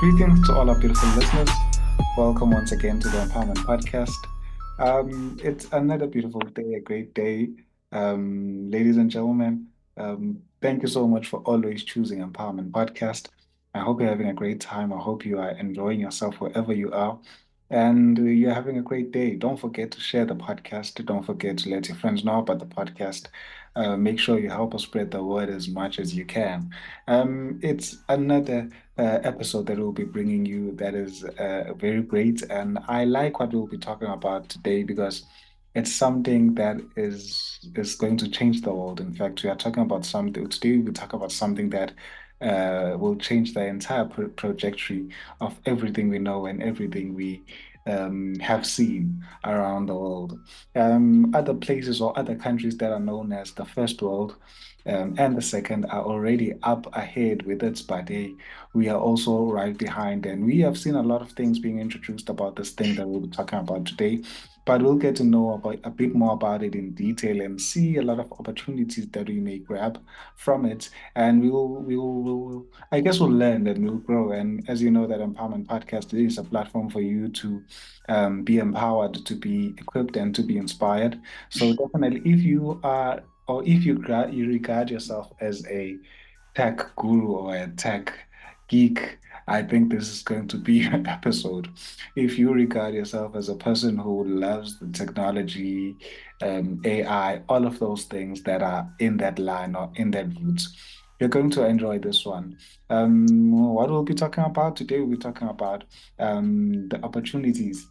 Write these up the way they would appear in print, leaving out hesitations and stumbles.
Greetings to all our beautiful listeners. Welcome once again to the Empowerment Podcast. It's another beautiful day, a great day. Ladies and gentlemen, thank you so much for always choosing Empowerment Podcast. I hope you're having a great time. I hope you are enjoying yourself wherever you are. And you're having a great day. Don't forget to share the podcast. Don't forget to let your friends know about the podcast. Make sure you help us spread the word as much as you can. It's another episode that we'll be bringing you that is very great. And I like what we'll be talking about today because it's something that is going to change the world. In fact, we are talking about something today. We talk about something that will change the entire trajectory of everything we know and everything we have seen around the world. Other places or other countries that are known as the first world and the second are already up ahead with it, but we are also right behind. And we have seen a lot of things being introduced about this thing that we'll be talking about today. But we'll get to know about a bit more about it in detail and see a lot of opportunities that we may grab from it. And I guess we'll learn and we'll grow. And as you know, that Empowerment Podcast is a platform for you to be empowered, to be equipped, and to be inspired. So definitely, if you are or if you regard yourself as a tech guru or a tech geek, I think this is going to be an episode. If you regard yourself as a person who loves the technology, AI, all of those things that are in that line or in that route, you're going to enjoy this one. What we'll be talking about today, we'll be talking about the opportunities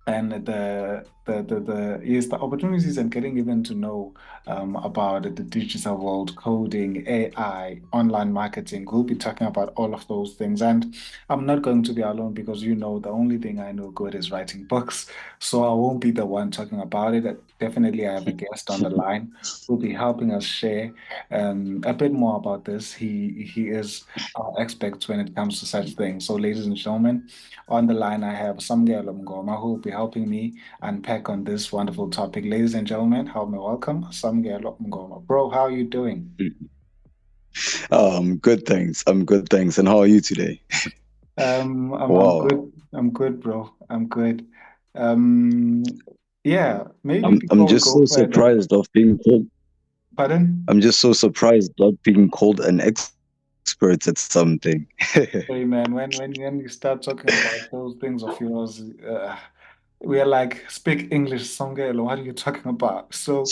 and the opportunities and getting even to know about the digital world, coding, AI, online marketing. We'll be talking about all of those things. And I'm not going to be alone because the only thing I know good is writing books. So I won't be the one talking about it. Definitely, I have a guest on the line who'll be helping us share a bit more about this. He is our expert when it comes to such things. So, ladies and gentlemen, on the line, I have Samkelo Mngoma who will be helping me unpack on this wonderful topic. Ladies and gentlemen, help me welcome Samkelo Mngoma. Bro, how are you doing? Good, thanks. I'm good, thanks. And how are you today? I'm Wow. good. I'm good, bro. I'm good. Um, yeah, maybe I'm before we just go so further, surprised of being called. pardon? I'm just so surprised of being called an expert at something. Hey man, when you start talking about those things of yours, we are like, speak English, Samkelo. What are you talking about? So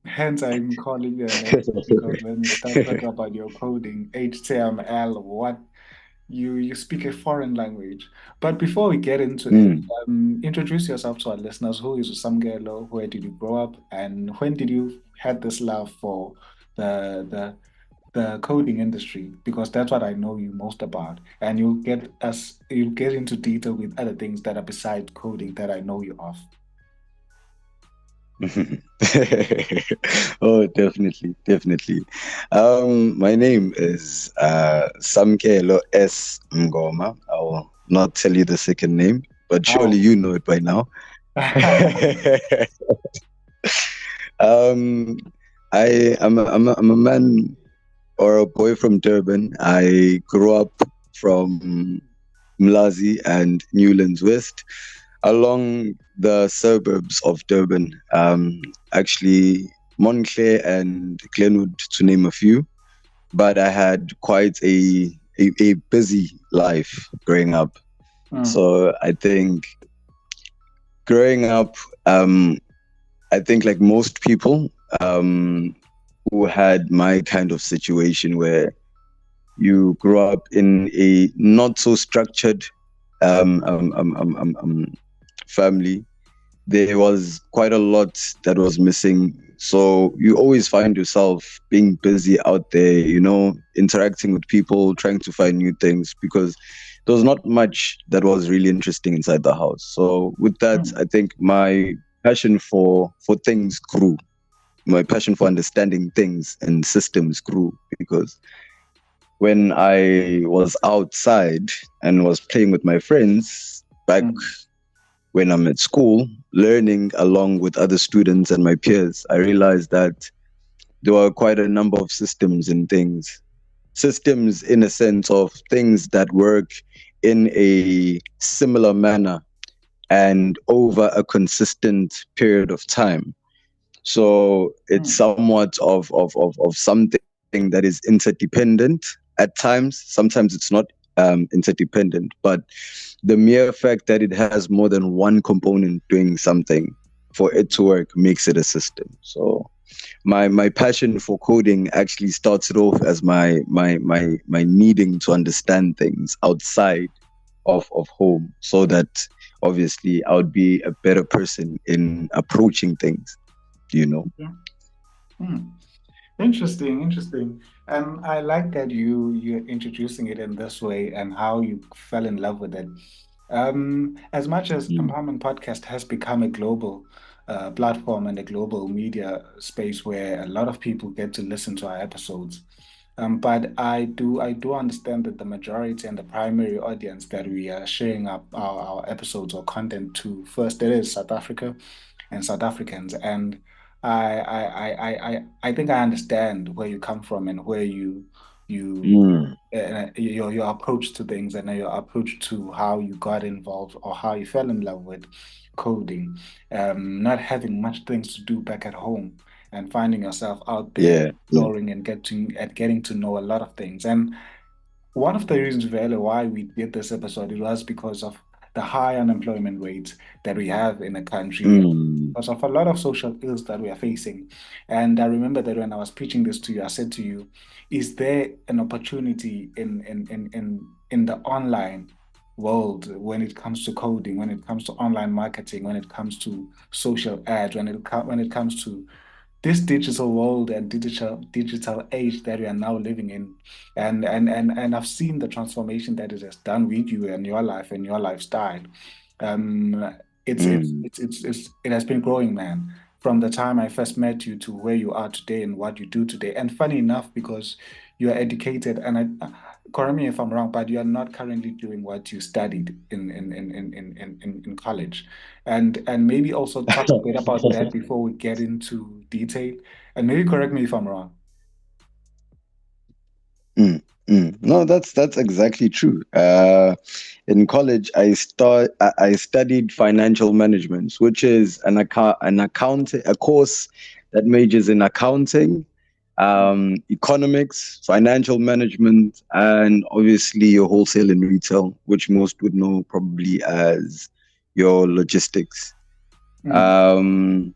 hence I'm calling you an expert because when you start talking about your coding, HTML, what you speak a foreign language. But before we get into it, Mm. introduce yourself to our listeners. Who is Samkelo? Where did you grow up? And when did you had this love for the the the coding industry? Because that's what I know you most about. And you'll get into detail with other things that are besides coding that I know you of. Oh, definitely, definitely. My name is Samkelo S. Mngoma. I will not tell you the second name, but surely How? you know it by now. Um, I'm a man or a boy from Durban. I grew up from Mlazi and Newlands West along the suburbs of Durban. Actually, Montclair and Glenwood, to name a few. But I had quite a busy life growing up. Mm, So I think growing up, um, I think like most people who had my kind of situation where you grew up in a not so structured um, um, um, um, um, um, family, there was quite a lot that was missing. So you always find yourself being busy out there, interacting with people, trying to find new things because there was not much that was really interesting inside the house. So with that, I mm, think my passion for things grew. My passion for understanding things and systems grew because when I was outside and was playing with my friends back mm, when I'm at school, learning along with other students and my peers, I realized that there were quite a number of systems and things. systems in a sense of things that work in a similar manner and over a consistent period of time. So it's Mm. somewhat of something that is interdependent at times. Sometimes it's not interdependent, but the mere fact that it has more than one component doing something for it to work makes it a system. So my passion for coding actually started off as my needing to understand things outside of home, so that obviously I would be a better person in approaching things, you know. Yeah. Mm. Interesting, interesting. And I like that you're introducing it in this way and how you fell in love with it. As much as Mm. Empowerment Podcast has become a global platform and a global media space where a lot of people get to listen to our episodes, but I do understand that the majority and the primary audience that we are sharing up our episodes or content to, first it is South Africa and South Africans. And I think I understand where you come from and where you Mm. your approach to things and your approach to how you got involved or how you fell in love with coding, not having much things to do back at home and finding yourself out there Yeah, yeah. exploring and getting to know a lot of things. And one of the reasons really why we did this episode, it was because of the high unemployment rates that we have in the country, Mm. because of a lot of social ills that we are facing. And I remember that when I was pitching this to you, I said to you, is there an opportunity in the online world when it comes to coding, when it comes to online marketing, when it comes to social ads, when it comes to this digital world and digital age that we are now living in, and I've seen the transformation that it has done with you and your life and your lifestyle. Um, Mm. it has been growing, man, from the time I first met you to where you are today and what you do today. And funny enough, because you are educated, and correct me if I'm wrong, but you are not currently doing what you studied in college. And maybe also talk a bit about that before we get into detail. And maybe correct me if I'm wrong. Mm. Mm. No, that's exactly true. In college, I studied financial management, which is a course that majors in accounting, economics, financial management, and obviously your wholesale and retail, which most would know probably as your logistics. Mm, Um,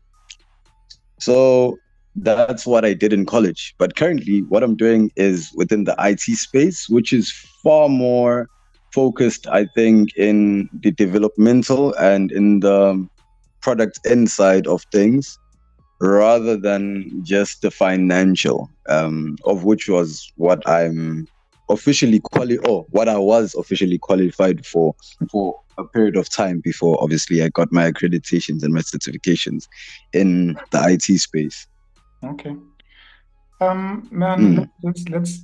so that's what I did in college. But currently, what I'm doing is within the IT space, which is far more focused, I think, in the developmental and in the product inside of things rather than just the financial, of which was what I'm officially or what I was officially qualified for a period of time before obviously I got my accreditations and my certifications in the IT space. okay. Man, Mm.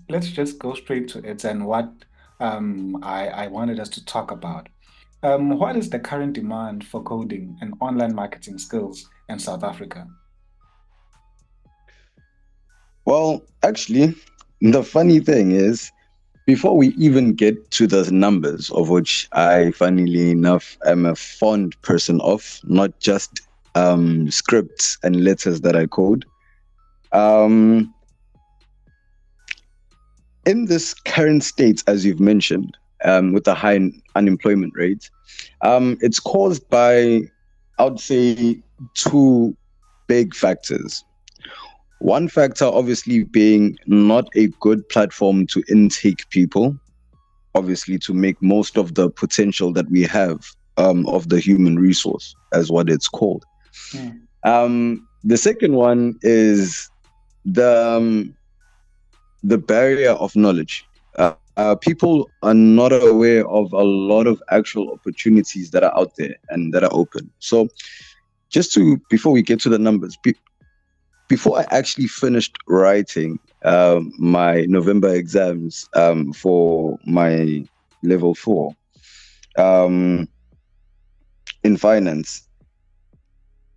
let's just go straight to it and what I wanted us to talk about. What is the current demand for coding and online marketing skills in South Africa? Well, actually, the funny thing is, before we even get to the numbers, of which I, funnily enough, am a fond person of, not just scripts and letters that I code. Um, in this current state, as you've mentioned, with the high unemployment rate, it's caused by, I would say, two big factors. One factor, obviously, being not a good platform to intake people, obviously, to make most of the potential that we have of the human resource, as what it's called. Mm, The second one is the the barrier of knowledge. People are not aware of a lot of actual opportunities that are out there and that are open. So, before we get to the numbers, before I actually finished writing my November exams for my level 4 um, in finance,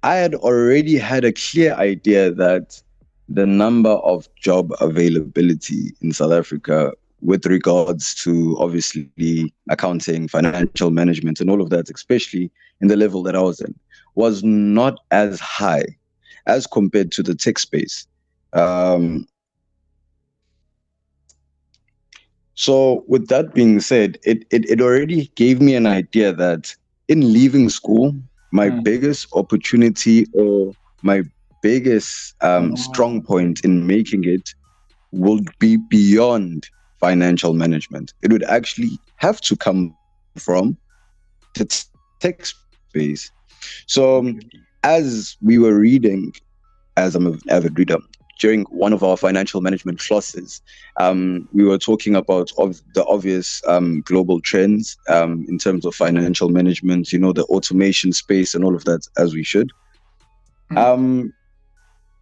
I had already had a clear idea that the number of job availability in South Africa with regards to obviously accounting, financial management, and all of that, especially in the level that I was in, was not as high as compared to the tech space. Um, so, with that being said, it already gave me an idea that in leaving school, my Mm. biggest opportunity or my biggest Oh, strong okay. point in making it would be beyond financial management. It would actually have to come from the tech space. So, as Okay. we were reading, as I'm an avid reader, during one of our financial management classes, we were talking about the obvious global trends in terms of financial management, the automation space and all of that, as we should. Mm. Um,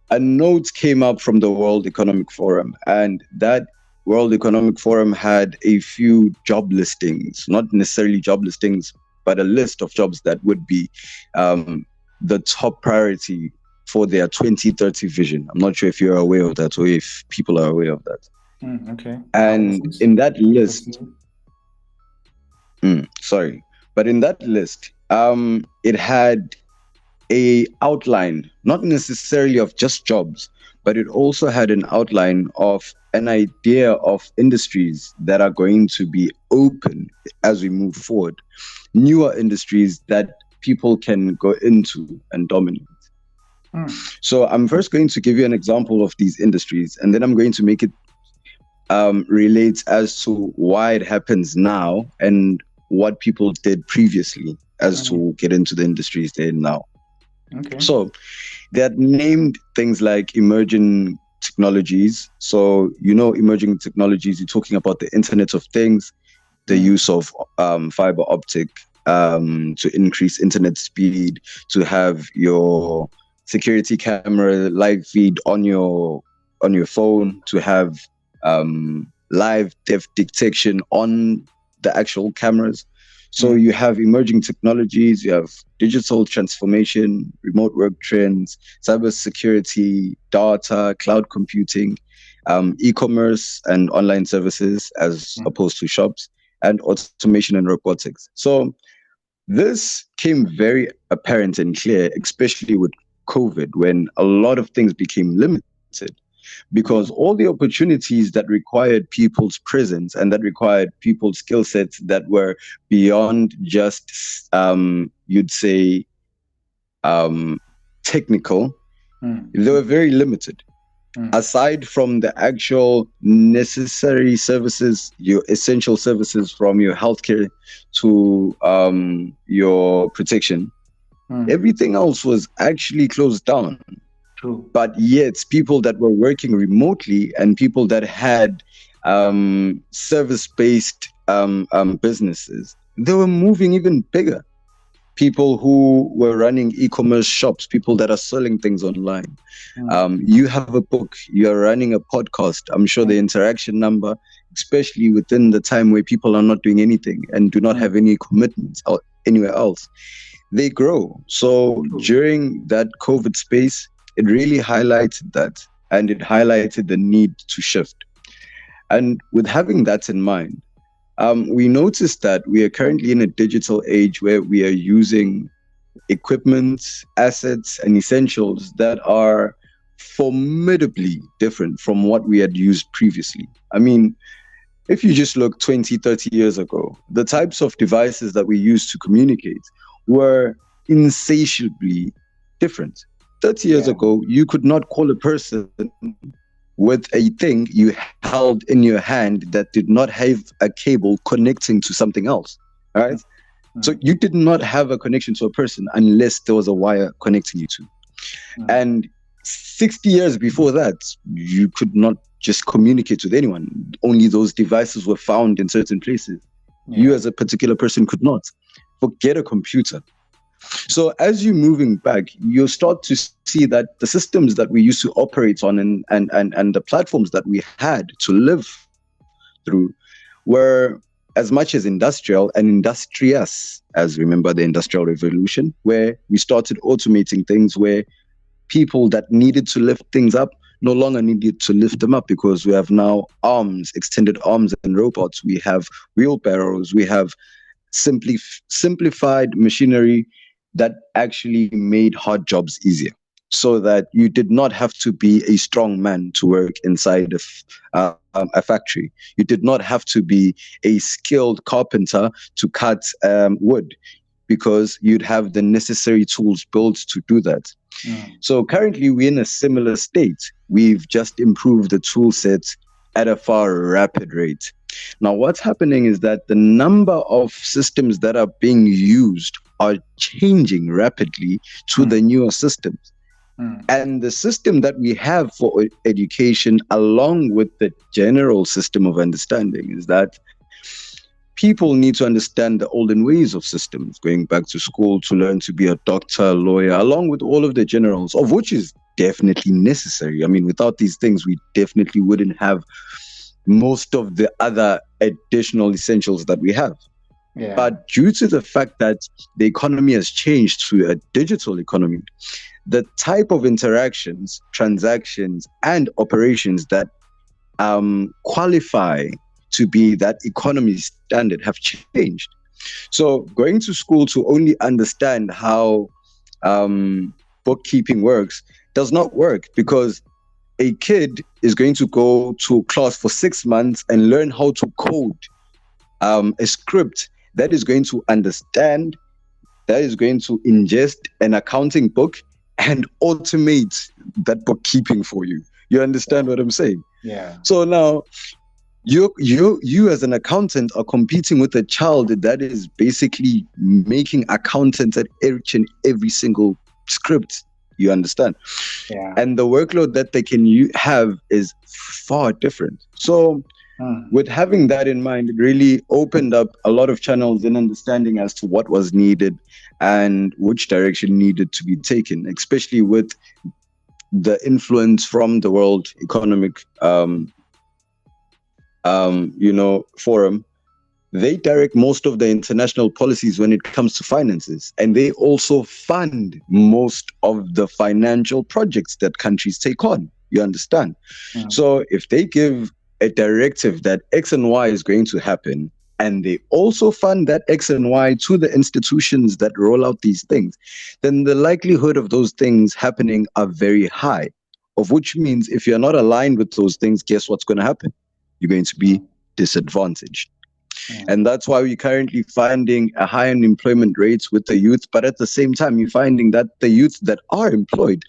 a note came up from the World Economic Forum, and that World Economic Forum had a few job listings, not necessarily job listings, but a list of jobs that would be um, the top priority for their 2030 vision. I'm not sure if you're aware of that or if people are aware of that. Mm. Okay. How was And this? in that 2030? list, sorry, but in that list, it had a outline, not necessarily of just jobs, but it also had an outline of an idea of industries that are going to be open as we move forward, newer industries that people can go into and dominate. Mm. So I'm first going to give you an example of these industries, and then I'm going to make it relate as to why it happens now and what people did previously as Mm. to get into the industries they're in now. Okay. So they had named things like emerging technologies. So, emerging technologies, you're talking about the Internet of Things, the Mm. use of fiber optic to increase internet speed, to have your security camera live feed on your phone, to have live depth detection on the actual cameras. So Mm. you have emerging technologies, you have digital transformation, remote work trends, cybersecurity, data, cloud computing, e-commerce and online services as Mm. opposed to shops, and automation and robotics. So this came very apparent and clear, especially with COVID, when a lot of things became limited because all Mm. the opportunities that required people's presence and that required people's skill sets that were beyond just, you'd say, um, technical, Mm. they were very limited. Mm. Aside from the actual necessary services, your essential services from your healthcare to your protection, Mm. everything else was actually closed down. True. But yet, people that were working remotely and people that had service-based businesses, they were moving even bigger. People who were running e-commerce shops, people that are selling things online. Mm. You have a book, you are running a podcast. I'm sure the Mm. interaction number, especially within the time where people are not doing anything and do not Mm. have any commitments anywhere else, they grow. So True. during that COVID space, it really highlighted that and it highlighted the need to shift. And with having that in mind, we noticed that we are currently in a digital age where we are using equipment, assets, and essentials that are formidably different from what we had used previously. I mean, if you just look 20, 30 years ago, the types of devices that we used to communicate were insatiably different. 30 years Yeah. ago, you could not call a person with a thing you held in your hand that did not have a cable connecting to something else. All right. Mm. So Mm. you did not have a connection to a person unless there was a wire connecting you to. Mm. And 60 years before that, you could not just communicate with anyone. Only those devices were found in certain places. You, Yeah. as a particular person, could not. Forget a computer. So, as you're moving back, you start to see that the systems that we used to operate on and the platforms that we had to live through were as much as industrial and industrious as remember the Industrial Revolution, where we started automating things where people that needed to lift things up no longer needed to lift them up because we have now arms, extended arms and robots. We have wheelbarrows. We have simplified machinery that actually made hard jobs easier, so that you did not have to be a strong man to work inside of a factory. You did not have to be a skilled carpenter to cut wood, because you'd have the necessary tools built to do that. So currently we're in a similar state. We've just improved the tool set at a far rapid rate. Now, what's happening is that the number of systems that are being used are changing rapidly to the newer systems. And the system that we have for education, along with the general system of understanding, is that people need to understand the olden ways of systems, going back to school to learn to be a doctor, a lawyer, along with all of the generals, of which is definitely necessary. I mean, without these things, we definitely wouldn't have most of the other additional essentials that we have. Yeah. But due to the fact that the economy has changed to a digital economy, the type of interactions, transactions, and operations that qualify to be that economy standard have changed. So going to school to only understand how bookkeeping works does not work, because a kid is going to go to class for 6 months and learn how to code a script that is going to understand, that is going to ingest an accounting book and automate that bookkeeping for you. You understand what I'm saying? Yeah. So now you as an accountant are competing with a child that is basically making accountants at each and every single script. You understand? Yeah. And the workload that they can have is far different. So with having that in mind, it really opened up a lot of channels in understanding as to what was needed and which direction needed to be taken, especially with the influence from the World Economic Forum. They direct most of the international policies when it comes to finances, and they also fund most of the financial projects that countries take on. You understand? So if they give a directive that X and Y is going to happen, and they also fund that X and Y to the institutions that roll out these things, then the likelihood of those things happening are very high. Of which means if you're not aligned with those things, guess what's going to happen? You're going to be disadvantaged. And that's why we're currently finding a high unemployment rates with the youth. But at the same time, you're finding that the youth that are employed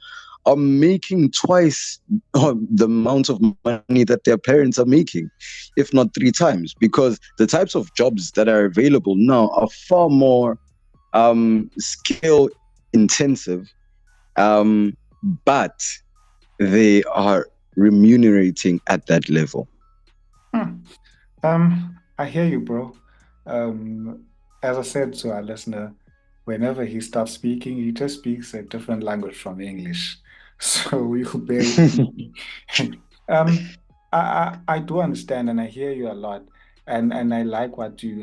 are making twice the amount of money that their parents are making, if not 3 times, because the types of jobs that are available now are far more skill intensive, but they are remunerating at that level. I hear you, bro. As I said to our listener, whenever he starts speaking, he just speaks a different language from English. So you bear with me. I do understand and I hear you a lot, and I like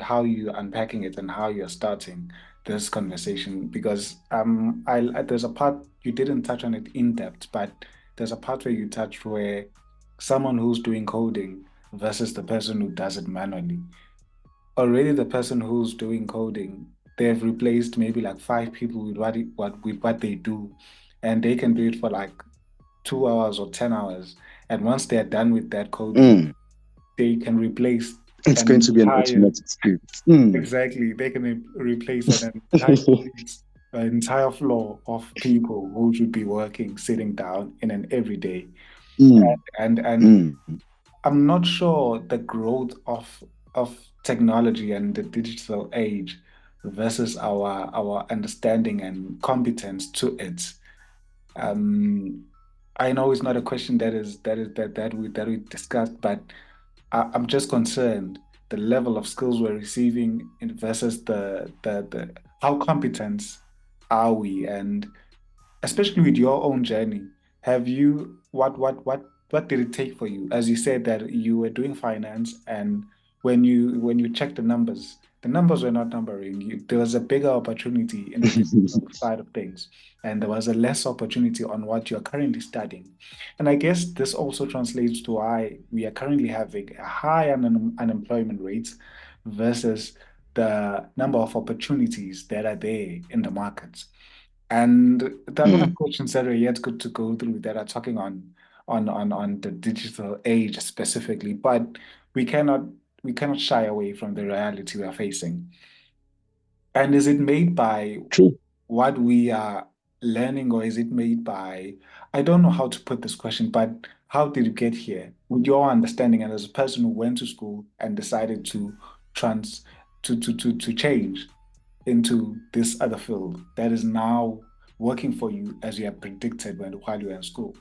how you unpacking it and how you're starting this conversation because there's a part you didn't touch on it in depth, but there's a part where you touched where someone who's doing coding versus the person who does it manually. Already the person who's doing coding, they've replaced maybe like 5 people with what they do, and they can do it for like 2 hours or 10 hours. And once they're done with that coding, they can replace It's an going to be an entire automatic script. exactly. They can replace an entire floor of people who should be working, sitting down in an everyday. And I'm not sure the growth of technology and the digital age versus our understanding and competence to it. Um, I know it's not a question that we discussed, but I'm just concerned the level of skills we're receiving versus the how competent are we, and especially with your own journey, have you what did it take for you? As you said that you were doing finance, and when you check the numbers, the numbers were not numbering. There was a bigger opportunity in the digital side of things, and there was a less opportunity on what you're currently studying. And I guess this also translates to why we are currently having a high unemployment rates versus the number of opportunities that are there in the markets. And there are a lot of Mm, questions that are yet good to go through that are talking on the digital age specifically, but we cannot we cannot shy away from the reality we are facing. And is it made by true. what we are learning, or is it made by, I don't know how to put this question, but how did you get here? With your understanding, and as a person who went to school and decided to trans to change into this other field that is now working for you as you have predicted while you were in school.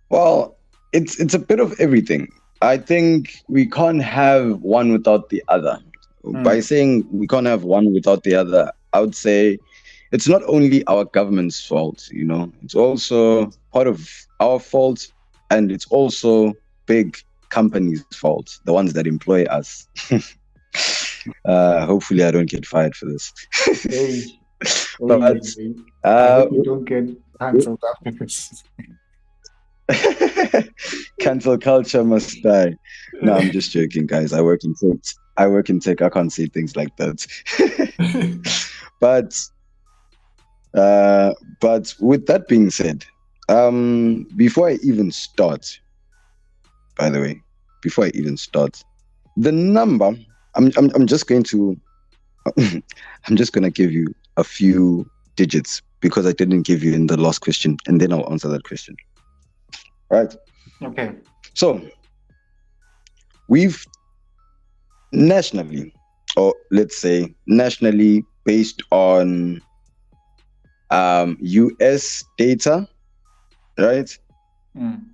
Well, it's a bit of everything. I think we can't have one without the other. By Mm, saying we can't have one without the other, I would say it's not only our government's fault, it's also part of our fault, and it's also big companies' fault, the ones that employ us. Hopefully, I don't get fired for this. hey, But hey, I uh, hope you don't get canceled after this. cancel culture must die. No, I'm just joking, guys. I work in tech. I work in tech. I can't say things like that. but uh, but with that being said, before I even start, by the way, before I even start, the number I'm just going to I'm just gonna give you a few digits because I didn't give you in the last question, and then I'll answer that question. Right. Okay. So we've nationally, or let's say nationally based on US data, right? Mm.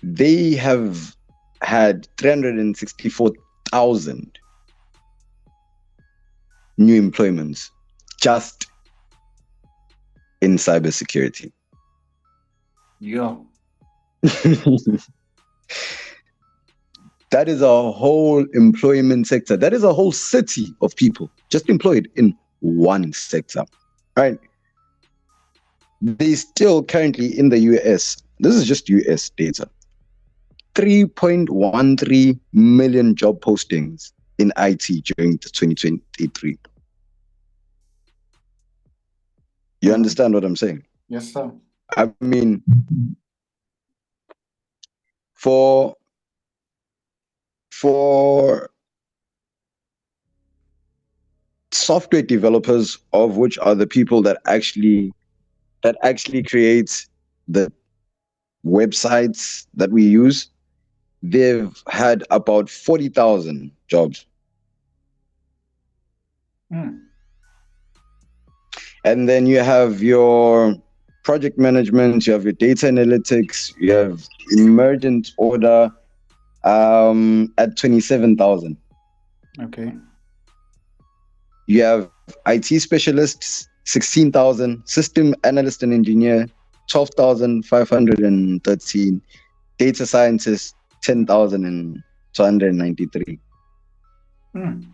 They have had 364,000 new employments just in cybersecurity. Yo. That is a whole employment sector. That is a whole city of people just employed in one sector, right? They still currently in the US, this is just US data, 3.13 million job postings in IT during the 2023. You Mm. understand what I'm saying? Yes, sir. I mean, for for software developers, of which are the people that actually create the websites that we use, they've had about 40,000 jobs. Mm. And then you have your project management, you have your data analytics, you have emergent order at 27,000. Okay. You have IT specialists, 16,000, system analyst and engineer, 12,513, data scientists, 10,293. Mm.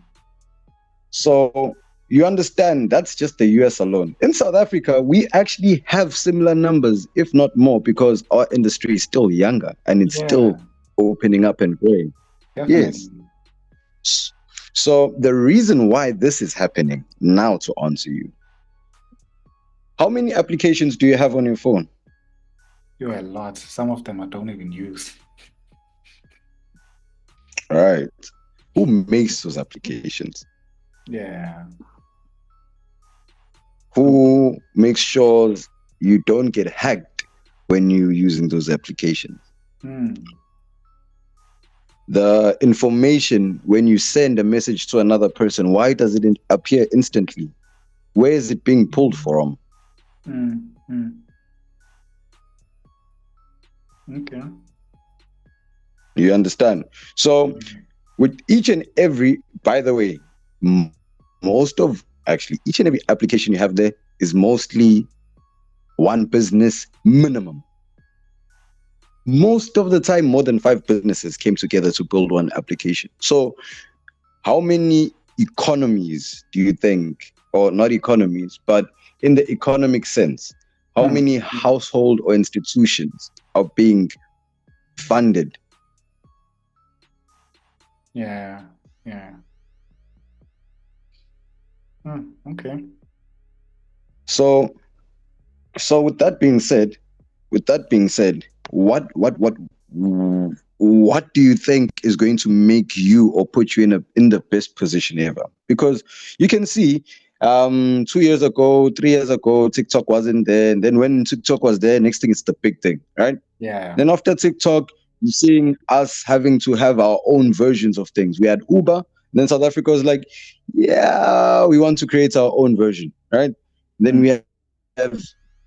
So you understand that's just the US alone. In South Africa, we actually have similar numbers, if not more, because our industry is still younger and it's still Yeah, opening up and growing. Yes. definitely. So the reason why this is happening now, to answer you, how many applications do you have on your phone? You're a lot. Some of them I don't even use. All right. Who makes those applications? Yeah. Who makes sure you don't get hacked when you're using those applications? Mm. The information, when you send a message to another person, why does it appear instantly? Where is it being pulled from? Mm. Mm. Okay. You understand? So with each and every, by the way, most of actually each and every application you have there is mostly one business minimum. Most of the time, more than 5 businesses came together to build one application. So how many economies do you think, or not economies, but in the economic sense, how Hmm. many household or institutions are being funded? Yeah. Yeah. Okay. So, so with that being said, what do you think is going to make you or put you in the best position ever? Because you can see 2 years ago, 3 years ago, TikTok wasn't there, and then when TikTok was there, next thing is the big thing, right? Yeah. Then after TikTok, you're seeing us having to have our own versions of things. We had Uber, then South Africa was like, yeah, we want to create our own version, right? Then Mm. we have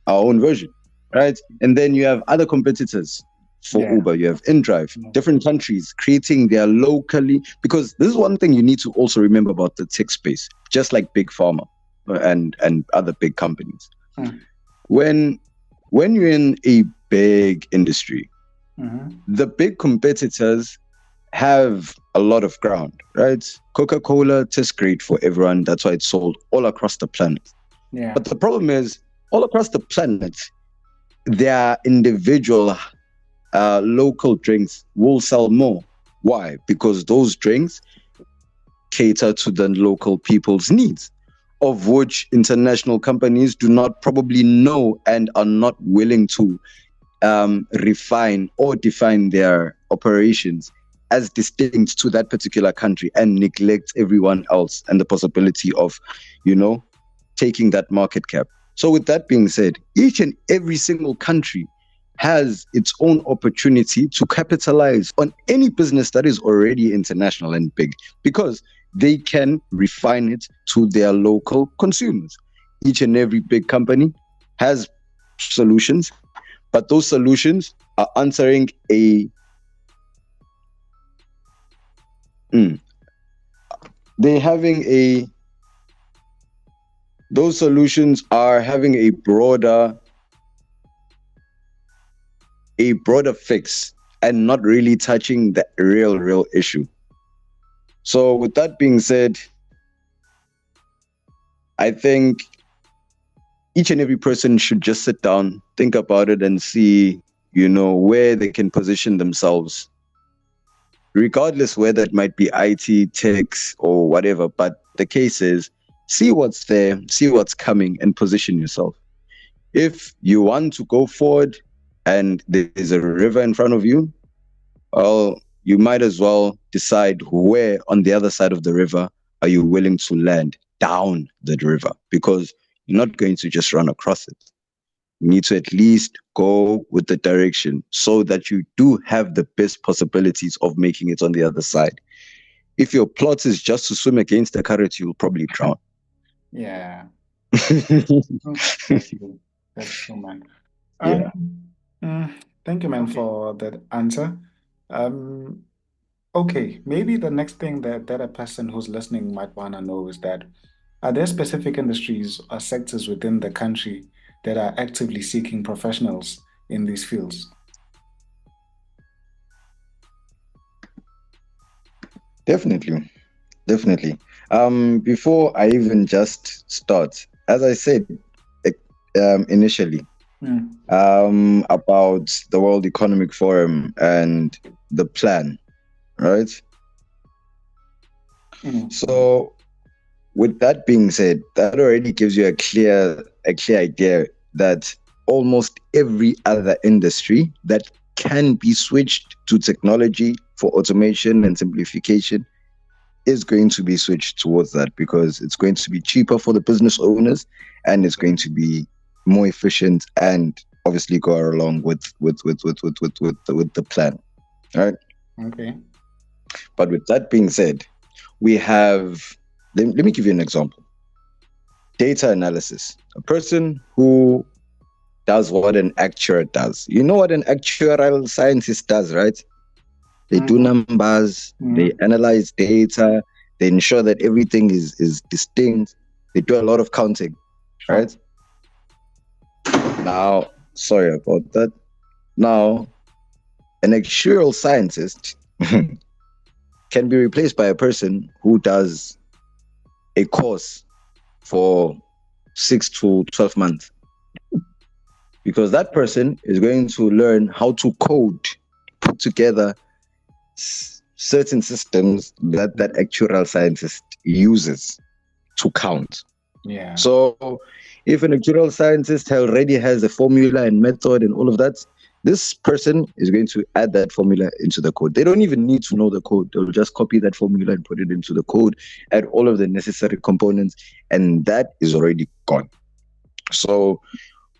our own version, right? And then you have other competitors for Yeah. Uber. You have InDrive, Mm. different countries creating their locally, because this is one thing you need to also remember about the tech space, just like Big Pharma and other big companies. Mm. When when you're in a big industry, Mm-hmm. the big competitors have a lot of ground, right? Coca-Cola tastes great for everyone. That's why it's sold all across the planet. Yeah. But the problem is, all across the planet, their individual local drinks will sell more. Why? Because those drinks cater to the local people's needs, of which international companies do not probably know and are not willing to refine or define their operations as distinct to that particular country and neglect everyone else and the possibility of, you know, taking that market cap. So, with that being said, each and every single country has its own opportunity to capitalize on any business that is already international and big because they can refine it to their local consumers. Each and every big company has solutions, but those solutions are answering a mm, they having a those solutions are having a broader fix and not really touching the real issue. So with that being said, I think each and every person should just sit down, think about it, and see, where they can position themselves, regardless whether it might be IT, techs, or whatever. But the case is, see what's there, see what's coming, and position yourself. If you want to go forward and there's a river in front of you, well, you might as well decide where on the other side of the river are you willing to land down the river, because you're not going to just run across it. You need to at least go with the direction so that you do have the best possibilities of making it on the other side. If your plot is just to swim against the current, you'll probably drown. Yeah. That's true. That's true, man. Yeah. Thank you, man, for that answer. Um, okay, maybe the next thing that a person who's listening might want to know is that are there specific industries or sectors within the country that are actively seeking professionals in these fields? Definitely. Definitely. Before I even just start, as I said initially, Mm, about the World Economic Forum and the plan, right? mm. So with that being said, that already gives you a clear idea that almost every other industry that can be switched to technology for automation and simplification is going to be switched towards that, because it's going to be cheaper for the business owners and it's going to be more efficient and obviously go along with the plan, right? Okay. But with that being said, we have let me give you an example. Data analysis. A person who does what an actuary does. You know what an actuarial scientist does, right? They do Mm-hmm. numbers, they Mm-hmm. analyze data, they ensure that everything is distinct. They do a lot of counting, Sure. right? Now, sorry about that. Now, an actuarial scientist can be replaced by a person who does a course for 6 to 12 months, because that person is going to learn how to code, put together certain systems that that actuarial scientist uses to count. Yeah. So if an actuarial scientist already has a formula and method and all of that, this person is going to add that formula into the code. They don't even need to know the code. They'll just copy that formula and put it into the code, add all of the necessary components, and that is already gone. So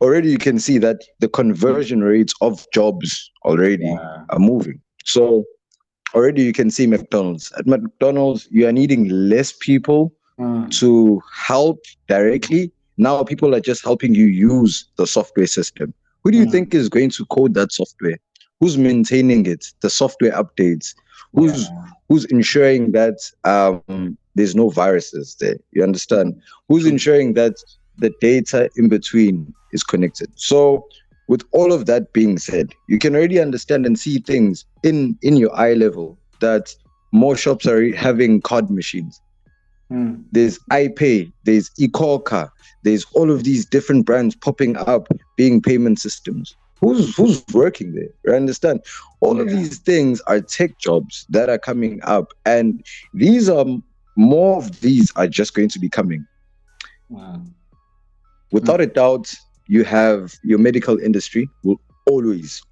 already you can see that the conversion rates of jobs already are moving. So already you can see McDonald's. At McDonald's, you are needing less people to help directly. Now people are just helping you use the software system. Who do you think is going to code that software? Who's maintaining it? The software updates? Who's ensuring that there's no viruses there? You understand? Who's ensuring that the data in between is connected? So with all of that being said, you can already understand and see things in your eye level that more shops are having card machines. There's iPay, there's eCorca, there's all of these different brands popping up being payment systems. Who's working there? You understand? All of these things are tech jobs that are coming up, and these are more of these are just going to be coming. Without a doubt, you have your medical industry will always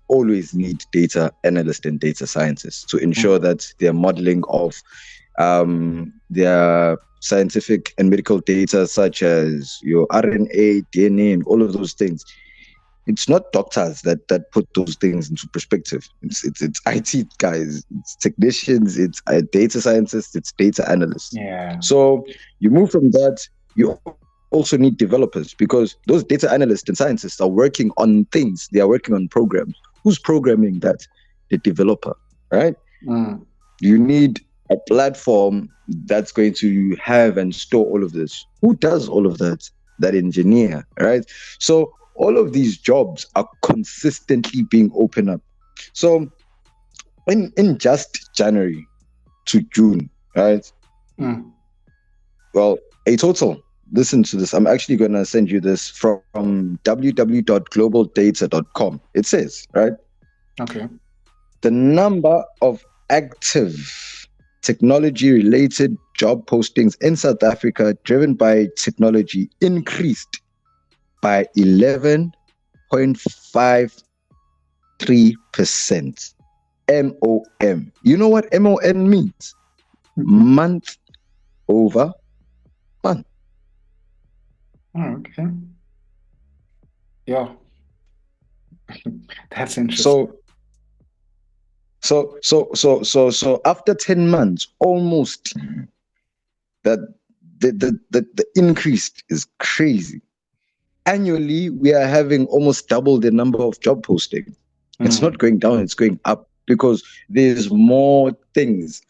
need data analysts and data scientists to ensure that their modeling of their scientific and medical data, such as your RNA, DNA, and all of those things. It's not doctors that put those things into perspective. It's IT guys, it's technicians, it's data scientists, it's data analysts. So you move from that, you also need developers, because those data analysts and scientists are working on things. They are working on programs. Who's programming that? The developer, right? You need a platform that's going to have and store all of this. Who does all of that? That engineer, right? So all of these jobs are consistently being opened up. So in just January to June, right? Well, a total, listen to this. I'm actually going to send you this from www.globaldata.com. It says, right? Okay. The number of active technology-related job postings in South Africa driven by technology increased by 11.53%. MOM. You know what MOM means? Month over month. Okay. Yeah. That's interesting. So after 10 months, almost that the increase is crazy. Annually, we are having almost double the number of job postings. It's not going down, it's going up, because there's more things.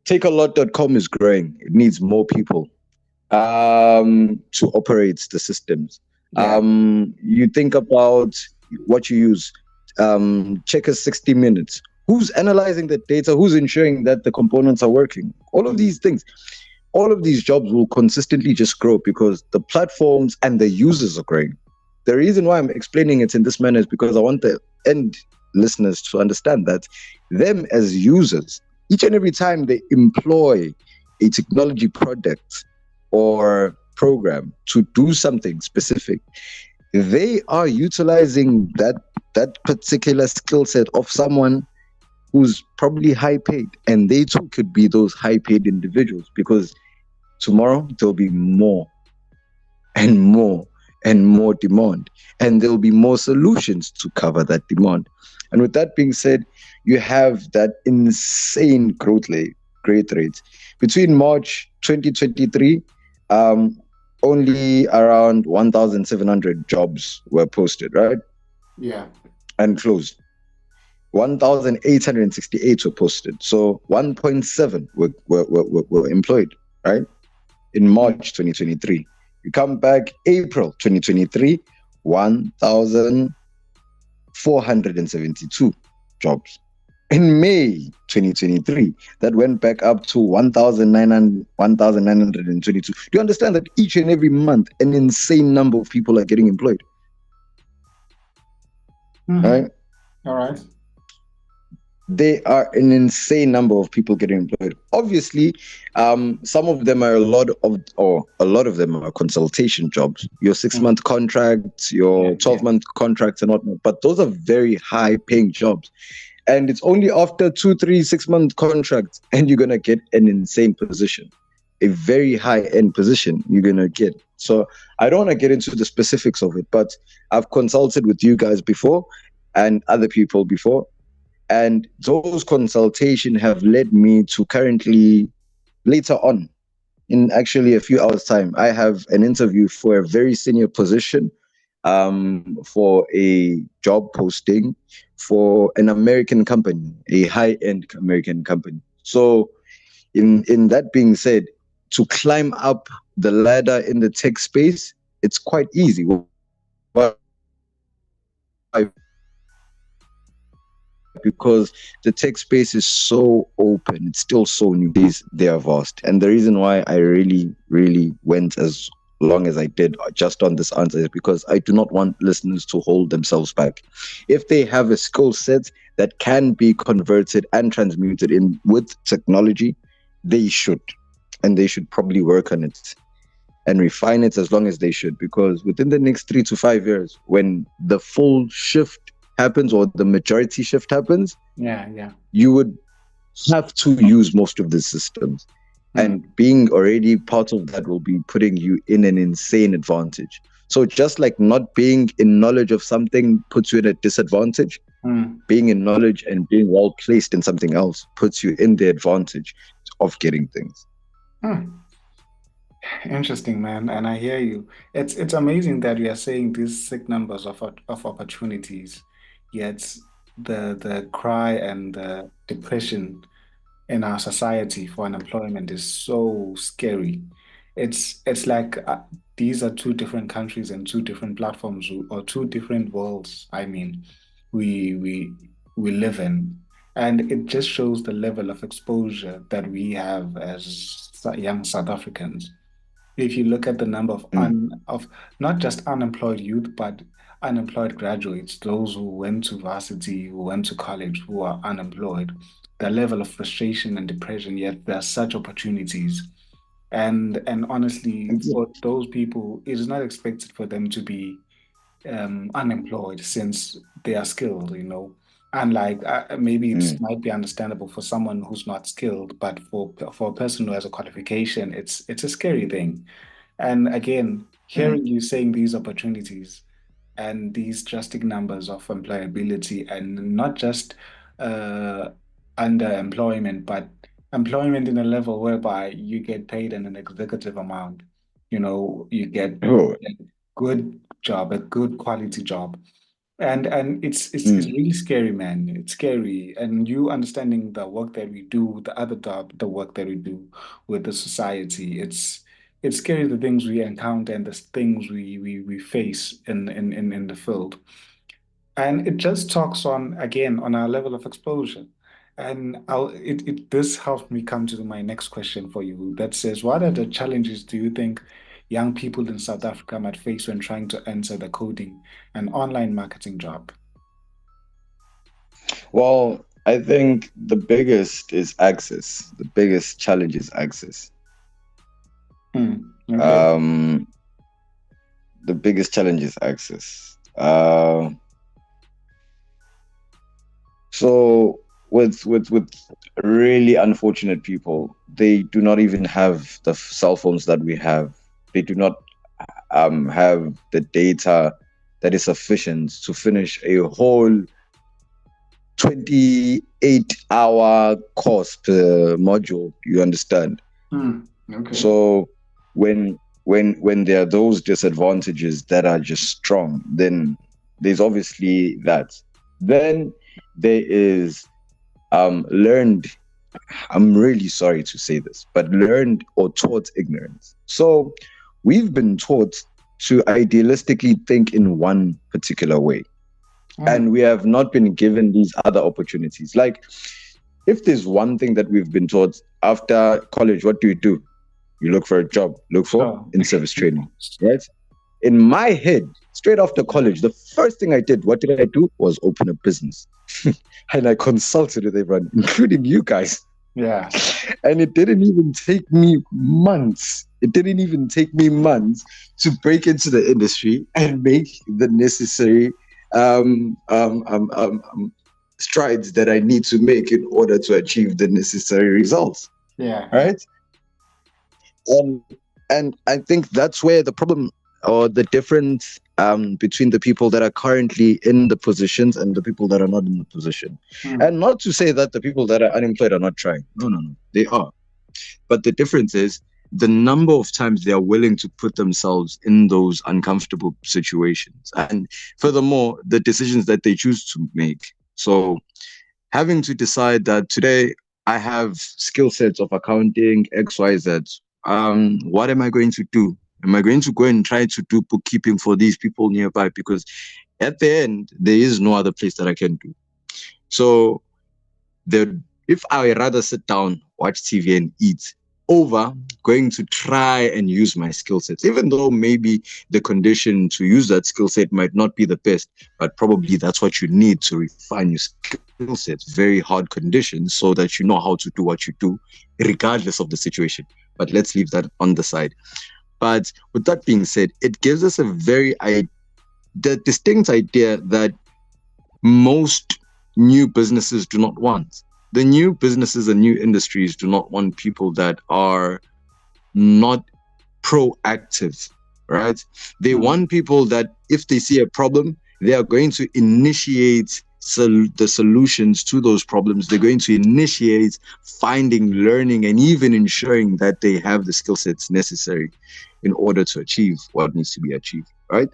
Takealot.com is growing. It needs more people to operate the systems. You think about what you use. Checkers 60 minutes. Who's analyzing the data? Who's ensuring that the components are working? All of these things. All of these jobs will consistently just grow because the platforms and the users are growing. The reason why I'm explaining it in this manner is because I want the end listeners to understand that them as users, each and every time they employ a technology product or program to do something specific, they are utilizing that particular skill set of someone who's probably high paid, and they too could be those high paid individuals, because tomorrow there'll be more and more and more demand, and there'll be more solutions to cover that demand. And with that being said, you have that insane growth rate. Between March 2023, only around 1,700 jobs were posted, right? Yeah. And closed. 1,868 were posted. So 1.7 were employed, right? In March 2023. You come back April 2023, 1,472. jobs. In May 2023, that went back up to 1,922. Do you understand that each and every month, an insane number of people are getting employed? Mm-hmm. Right? All right. They are an insane number of people getting employed. Obviously, some of them are a lot of them are consultation jobs. Your 6 month contracts, Yeah, your yeah. 12-month contracts, and whatnot. But those are very high-paying jobs, and it's only after 2, 3, 6 month contracts, and you're gonna get an insane position, a very high-end position. You're gonna get. So I don't want to get into the specifics of it, but I've consulted with you guys before and other people before, and those consultations have led me to currently, later on, in actually a few hours' time, I have an interview for a very senior position, for a job posting for an American company, a high-end American company. So, in that being said, to climb up the ladder in the tech space, it's quite easy. Because the tech space is so open, it's still so new. They are vast, and the reason why I really went as long as I did just on this answer is because I do not want listeners to hold themselves back. If they have a skill set that can be converted and transmuted in with technology, they should, and they should probably work on it and refine it as long as they should, because within the next 3 to 5 years, when the full shift happens or the majority shift happens, Yeah, yeah. you would have to use most of the systems. And being already part of that will be putting you in an insane advantage. So just like not being in knowledge of something puts you in a disadvantage, being in knowledge and being well placed in something else puts you in the advantage of getting things. Interesting, man. And I hear you. It's amazing that you are saying these sick numbers of opportunities, yet the cry and the depression in our society for unemployment is so scary. It's like these are two different countries and two different platforms or two different worlds. I mean, we we we live in, and it just shows the level of exposure that we have as young South Africans. If you look at the number of Mm, not just unemployed youth, but unemployed graduates, those who went to varsity, who went to college, who are unemployed, the level of frustration and depression, yet there are such opportunities. And honestly, for those people, it is not expected for them to be unemployed since they are skilled, you know. Unlike maybe it mm, might be understandable for someone who's not skilled, but for a person who has a qualification, it's a scary thing. And again, mm, hearing you saying these opportunities and these drastic numbers of employability and not just uh, underemployment, but employment in a level whereby you get paid in an executive amount. You know, you get oh, a good job, a good quality job. And it's mm, really scary, man. It's scary. And you understanding the work that we do, the other job, the work that we do with the society, it's scary the things we encounter and the things we face in the field. And it just talks on again on our level of exposure. And this helped me come to my next question for you that says, what are the challenges do you think young people in South Africa might face when trying to enter the coding and online marketing job? well, I think the biggest is access. The biggest challenge is access. Okay. Um, the biggest challenge is access. So with really unfortunate people, they do not even have the cell phones that we have. They do not have the data that is sufficient to finish a whole 28-hour course per module. You understand? Okay. So when there are those disadvantages that are just strong, then there's obviously that. Then there is learned, I'm really sorry to say this, but learned or taught ignorance. So we've been taught to idealistically think in one particular way. And we have not been given these other opportunities. Like, if there's one thing that we've been taught after college, what do? You look for a job, look for Sure. in-service training, right? In my head, straight after college, the first thing I did, what did I do? Was open a business. And I consulted with everyone, including you guys. Yeah. And it didn't even take me months. It didn't even take me months to break into the industry and make the necessary strides that I need to make in order to achieve the necessary results. Yeah. Right? And I think that's where the problem or the difference between the people that are currently in the positions and the people that are not in the position. And not to say that the people that are unemployed are not trying. No, they are. But the difference is the number of times they are willing to put themselves in those uncomfortable situations. And furthermore, the decisions that they choose to make. So having to decide that today I have skill sets of accounting, XYZ. What am I going to do? Am I going to go and try to do bookkeeping for these people nearby? Because at the end, there is no other place that I can do. So if I rather sit down, watch TV and eat over going to try and use my skill sets, even though maybe the condition to use that skill set might not be the best, but probably that's what you need to refine your skill sets, very hard conditions, so that you know how to do what you do, regardless of the situation. But let's leave that on the side. But with that being said, it gives us the distinct idea that most new businesses do not want. The new businesses and new industries do not want people that are not proactive, right? They want people that if they see a problem, they are going to initiate the solutions to those problems. They're going to initiate finding, learning, and even ensuring that they have the skill sets necessary in order to achieve what needs to be achieved, right?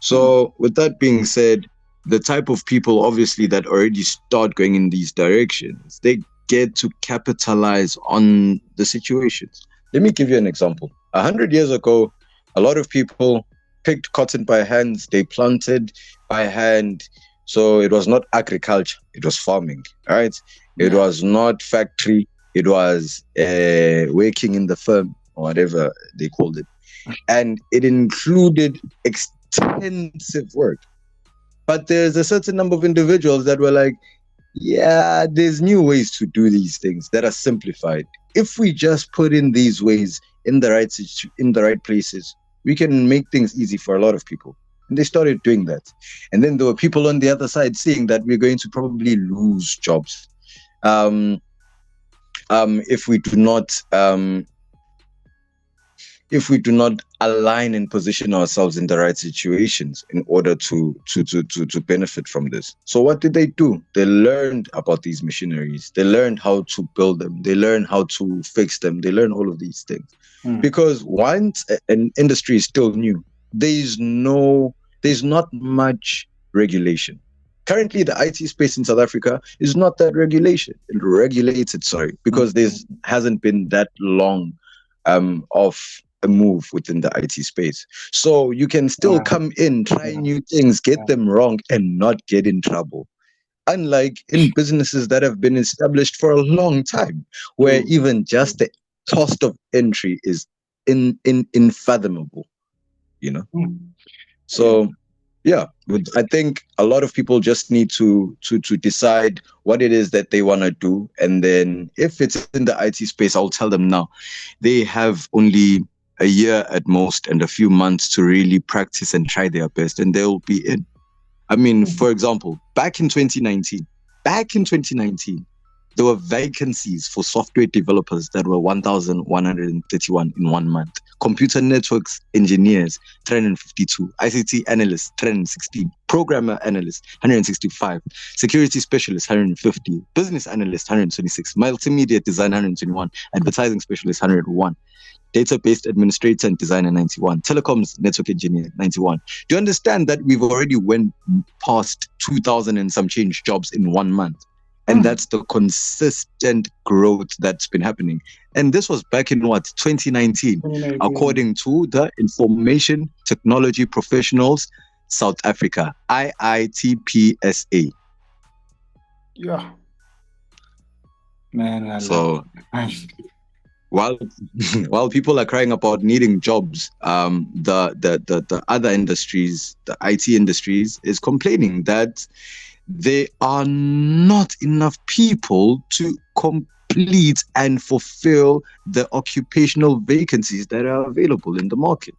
So with that being said, the type of people obviously that already start going in these directions, they get to capitalize on the situations. Let me give you an example. 100 years ago, a lot of people picked cotton by hands, they planted by hand. So it was not agriculture, it was farming, right? It was not factory, it was working in the firm or whatever they called it. And it included extensive work. But there's a certain number of individuals that were like, yeah, there's new ways to do these things that are simplified. If we just put in these ways in the right places, we can make things easy for a lot of people. And they started doing that. And then there were people on the other side saying that we're going to probably lose jobs if we do not align and position ourselves in the right situations in order to benefit from this. So what did they do? They learned about these machineries. They learned how to build them. They learned how to fix them. They learned all of these things. Because once an industry is still new, there's not much regulation. Currently, the IT space in South Africa is not that regulated, because there hasn't been that long of a move within the IT space. So you can still come in, try new things, get them wrong, and not get in trouble. Unlike in businesses that have been established for a long time, where even just the cost of entry is unfathomable, you know? So yeah, I think a lot of people just need to decide what it is that they want to do. And then if it's in the IT space, I'll tell them now, they have only a year at most and a few months to really practice and try their best, and they'll be in. I mean, for example, back in 2019, there were vacancies for software developers that were 1,131 in 1 month. Computer networks engineers, 352. ICT analysts, 316. Programmer analysts, 165. Security specialists, 150. Business analysts, 126. Multimedia design, 121. Advertising specialists, 101. Database administrator and designer, 91. Telecoms network engineer, 91. Do you understand that we've already went past 2,000 and some change jobs in 1 month? And that's the consistent growth that's been happening. And this was back in 2019, according to the information technology professionals South Africa. IITPSA. Yeah, man, I love So it. while while people are crying about needing jobs, the other industries, the IT industries, is complaining that there are not enough people to complete and fulfill the occupational vacancies that are available in the market.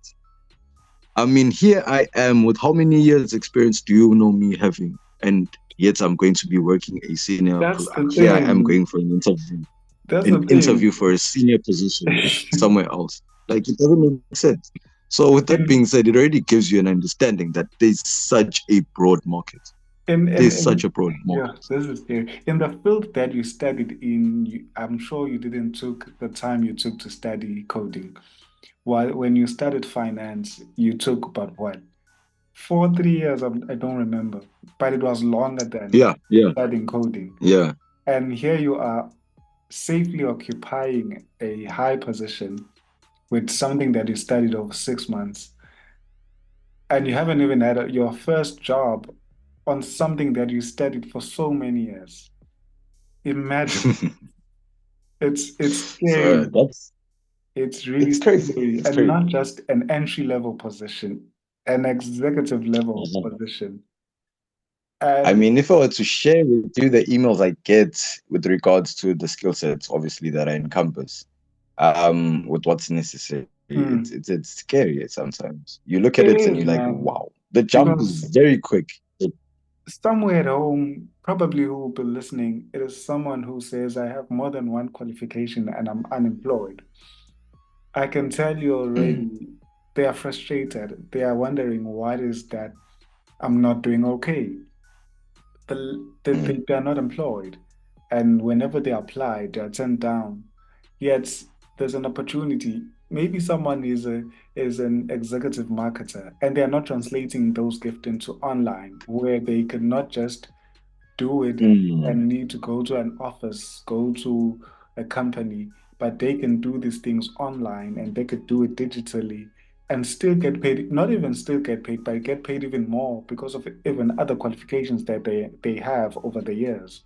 I mean, here I am with how many years experience do you know me having? And yet I'm going to be working a senior. That's the Here I am thing. going for That's the an interview thing. for a senior position somewhere else. Like it doesn't make sense. So with that being In said, it already gives you an understanding that there's such a broad market. There's such a broad yeah, market. this is scary. In the field that you studied in, I'm sure you didn't took the time you took to study coding. While when you studied finance, you took about what? 3 years, I don't remember, but it was longer than Yeah, yeah, studying coding. yeah. And here you are safely occupying a high position with something that you studied over 6 months, and you haven't even had your first job on something that you studied for so many years. Imagine. It's So scary. that's It's really it's crazy. scary. It's And crazy. not just an entry level position, an executive level Mhm. position. I And mean, if I were to share with you the emails I get with regards to the skill sets, obviously that I encompass, with what's necessary, it's scary sometimes. You look at it it and you're is, like, man. wow, the jump is Because very quick. somewhere at home, probably who will be listening, it is someone who says, I have more than one qualification and I'm unemployed. I can tell you Mm, already, they are frustrated. They are wondering, why is that I'm not doing okay? mm, They are not employed. And whenever they apply, they are turned down. Yet there's an opportunity. Maybe someone is an executive marketer and they are not translating those gifts into online, where they can not just do it mm, and need to go to an office, go to a company, but they can do these things online and they could do it digitally and still get paid, not even still get paid, but get paid even more because of even other qualifications that they have over the years.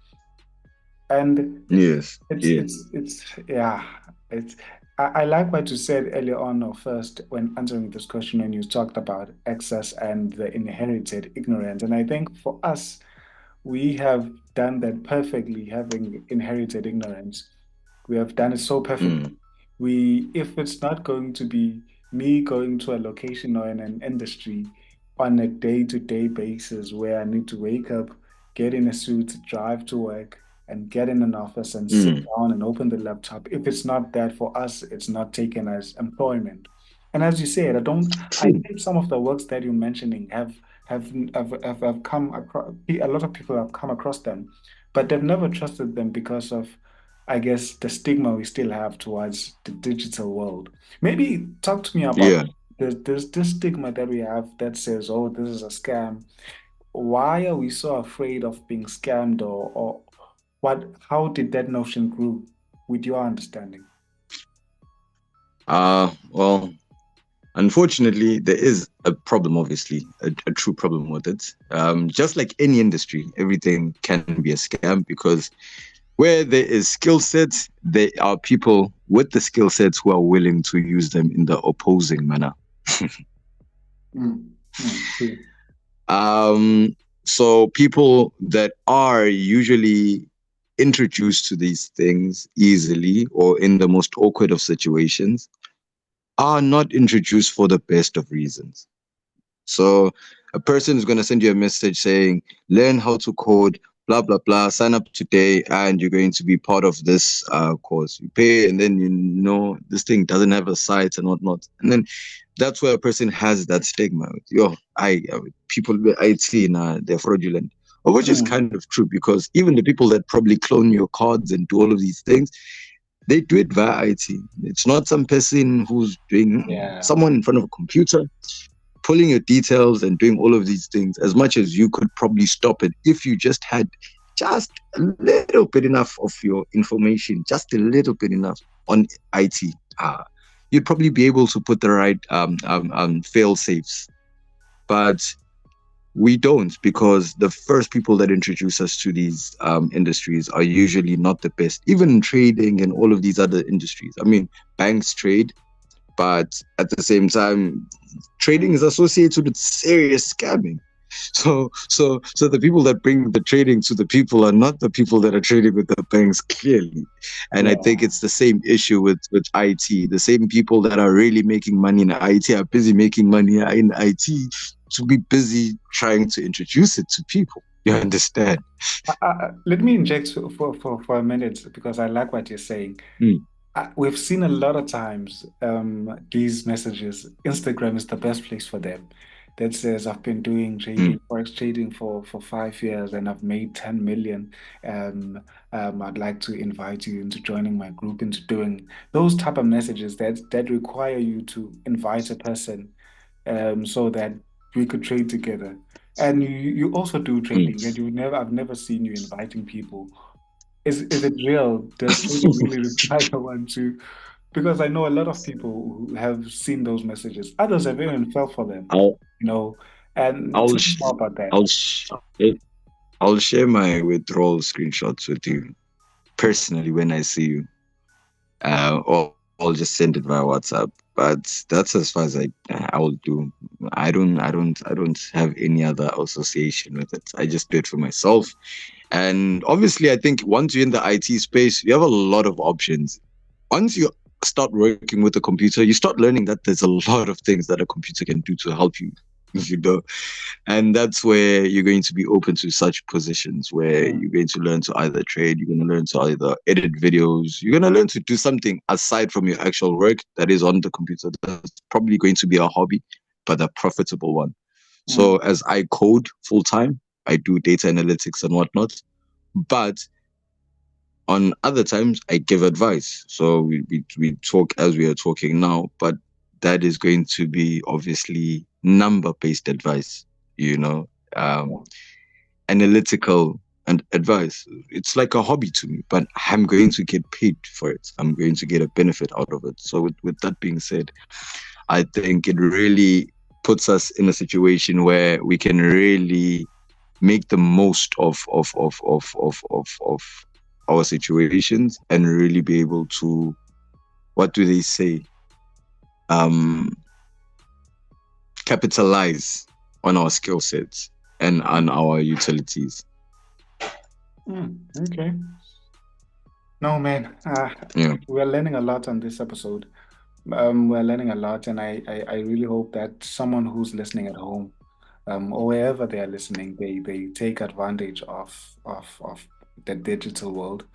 And yes, it's yes. it's it's yeah, it's I like what you said earlier on or first when answering this question when you talked about excess and the inherited ignorance. And I think for us, we have done that perfectly, having inherited ignorance. We have done it so perfectly. Mm, If it's not going to be me going to a location or in an industry on a day-to-day basis where I need to wake up, get in a suit, drive to work, and get in an office and sit mm. down and open the laptop. If it's not that for us, it's not taken as employment. And as you said, I True. think some of the works that you're mentioning have come across, a lot of people have come across them, but they've never trusted them because of, I guess, the stigma we still have towards the digital world. Maybe talk to me about Yeah. there's this stigma that we have that says, oh, this is a scam. Why are we so afraid of being scammed, or how did that notion grow with your understanding? Well, unfortunately, there is a problem, obviously, a true problem with it. Just like any industry, everything can be a scam because where there is skill sets, there are people with the skill sets who are willing to use them in the opposing manner. Mm, true. So people that are usually introduced to these things easily or in the most awkward of situations are not introduced for the best of reasons. So a person is going to send you a message saying, learn how to code, blah, blah, blah, sign up today, and you're going to be part of this course. You pay, and then you know this thing doesn't have a site and whatnot. And then that's where a person has that stigma. Yo, people with IT, nah, they're fraudulent. Which is Mm, kind of true because even the people that probably clone your cards and do all of these things, they do it via IT. It's not some person who's doing yeah. someone in front of a computer pulling your details and doing all of these things as much as you could probably stop it if you just had just a little bit enough of your information, just a little bit enough on IT. You'd probably be able to put the right fail safes. But We don't, because the first people that introduce us to these industries are usually not the best, even in trading and all of these other industries. I mean, banks trade, but at the same time, trading is associated with serious scamming. So the people that bring the trading to the people are not the people that are trading with the banks, clearly. And I think Yeah. it's the same issue with IT. The same people that are really making money in IT are busy making money in IT to be busy trying to introduce it to people. You understand? Let me inject for a minute because I like what you're saying. Mm, We've seen a lot of times these messages. Instagram is the best place for them. That says I've been doing mm, trading, forex trading for 5 years and I've made 10 million. Um, I'd like to invite you into joining my group into doing those type of messages that require you to invite a person so that we could trade together. And you also do trading, mm. yet I've never seen you inviting people. Is it real? Does trading really require one to? Because I know a lot of people who have seen those messages. Others have even fell for them, I'll you know. And I'll tell me more sh- about that. I'll sh- I'll share my withdrawal screenshots with you personally when I see you. Or I'll just send it via WhatsApp. But that's as far as I will do. I don't have any other association with it. I just do it for myself. And obviously, I think once you're in the IT space, you have a lot of options. Once you start working with a computer, you start learning that there's a lot of things that a computer can do to help you. You know, and that's where you're going to be open to such positions where Mm, you're going to learn to either trade, you're going to learn to either edit videos, you're going to learn to do something aside from your actual work that is on the computer. That's probably going to be a hobby, but a profitable one. So mm, as I code full time, I do data analytics and whatnot. But on other times, I give advice. So we talk as we are talking now, but that is going to be obviously number based advice, you know. Um, yeah. Analytical and advice. It's like a hobby to me, but I'm going to get paid for it. I'm going to get a benefit out of it. So with that being said, I think it really puts us in a situation where we can really make the most of our situations and really be able to, what do they say, um capitalize on our skill sets and on our utilities. Okay. No, man. Yeah. We're learning a lot on this episode. We're learning a lot, and I really hope that someone who's listening at home, or wherever they are listening, they take advantage of the digital world.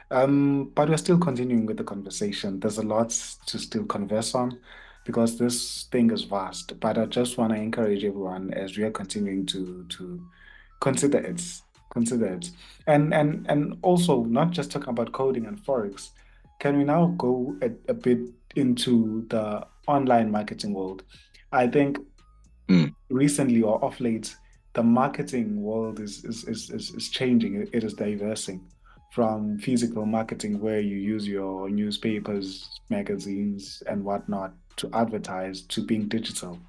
But we're still continuing with the conversation. There's a lot to still converse on because this thing is vast. But I just want to encourage everyone as we are continuing to consider it, consider it, and also not just talking about coding and forex. Can we now go a bit into the online marketing world? I think Mm, recently or off late, the marketing world is changing. It is diversing from physical marketing, where you use your newspapers, magazines, and whatnot to advertise, to being digital.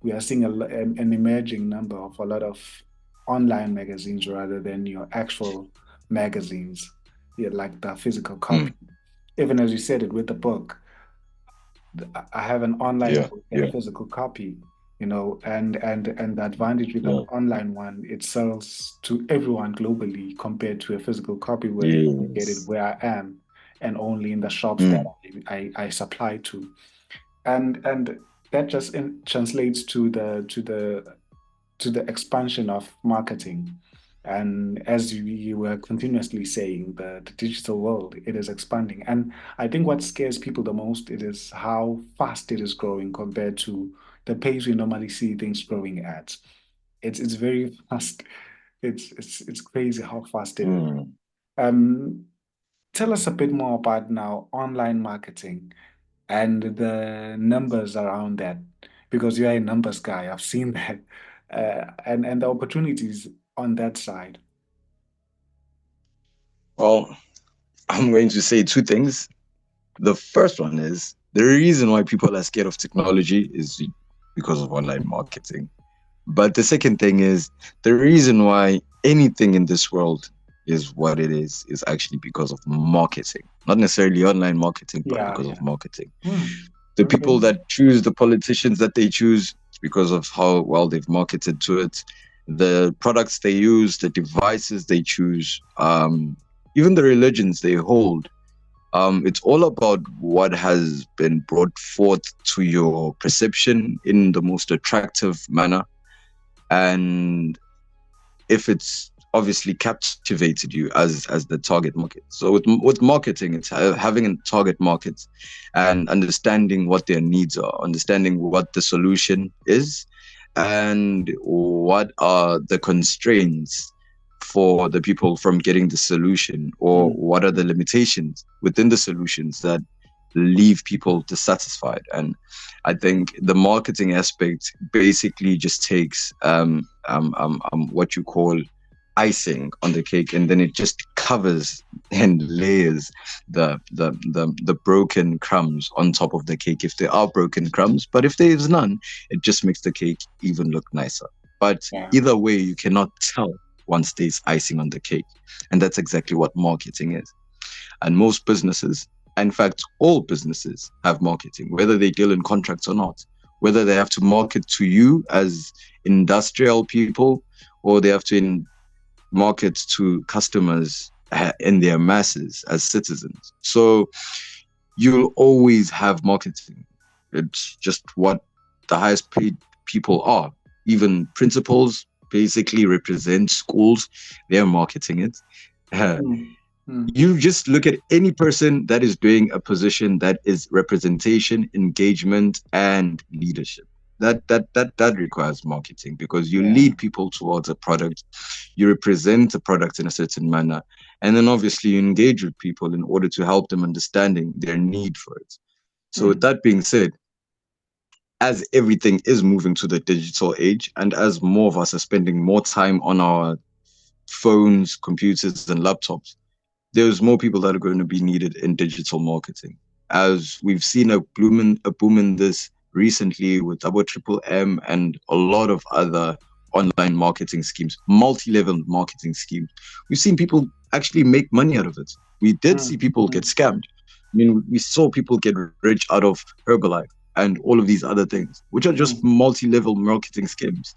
We are seeing an emerging number of a lot of online magazines rather than your actual magazines, yeah, like the physical mm. copy. Even as you said it with the book, I have an online Yeah, book and a yeah, physical copy, and the advantage with an yeah. online one, it sells to everyone globally compared to a physical copy where you only get it Yes. where I am and only in the shops that Mm, I supply to. And that just translates to the expansion of marketing. And as you were continuously saying, the digital world, it is expanding. And I think what scares people the most, it is how fast it is growing compared to the pace we normally see things growing at. It's very fast. It's crazy how fast it is. mm. Um, Tell us a bit more about now online marketing and the numbers around that, because you're a numbers guy. I've seen that, and the opportunities on that side. Well, I'm going to say two things. The first one is the reason why people are scared of technology is because of online marketing. But the second thing is the reason why anything in this world is what it is actually because of marketing. Not necessarily online marketing, but Yeah, because of yeah. marketing. Hmm. The Okay. people that choose the politicians that they choose, it's because of how well they've marketed to it. The products they use, the devices they choose, even the religions they hold. It's all about what has been brought forth to your perception in the most attractive manner, and if it's obviously captivated you as the target market. So with marketing, it's having a target market and understanding what their needs are, understanding what the solution is, and what are the constraints for the people from getting the solution, or Hmm. what are the limitations within the solutions that leave people dissatisfied. And I think the marketing aspect basically just takes what you call icing on the cake, and then it just covers and layers the broken crumbs on top of the cake, if there are broken crumbs. But if there is none, it just makes the cake even look nicer. But Yeah. either way, you cannot tell once there's icing on the cake, and that's exactly what marketing is. And most businesses, in fact, all businesses have marketing, whether they deal in contracts or not, whether they have to market to you as industrial people, or they have to market to customers in their masses as citizens. So you'll always have marketing. It's just what the highest paid people are. Even principals basically represent schools, they're marketing it. Hmm. Hmm. You just look at any person that is doing a position that is representation, engagement, and leadership. That requires marketing, because you Yeah. lead people towards a product, you represent a product in a certain manner, and then obviously you engage with people in order to help them understanding their need for it. So with Hmm. that being said, as everything is moving to the digital age, and as more of us are spending more time on our phones, computers, and laptops, there's more people that are going to be needed in digital marketing. As we've seen a boom in this recently with Double Triple M and a lot of other online marketing schemes, multi-level marketing schemes. We've seen people actually make money out of it. We did see Hmm. people get Hmm. scammed. I mean, we saw people get rich out of Herbalife and all of these other things, which are just Hmm. multi-level marketing schemes.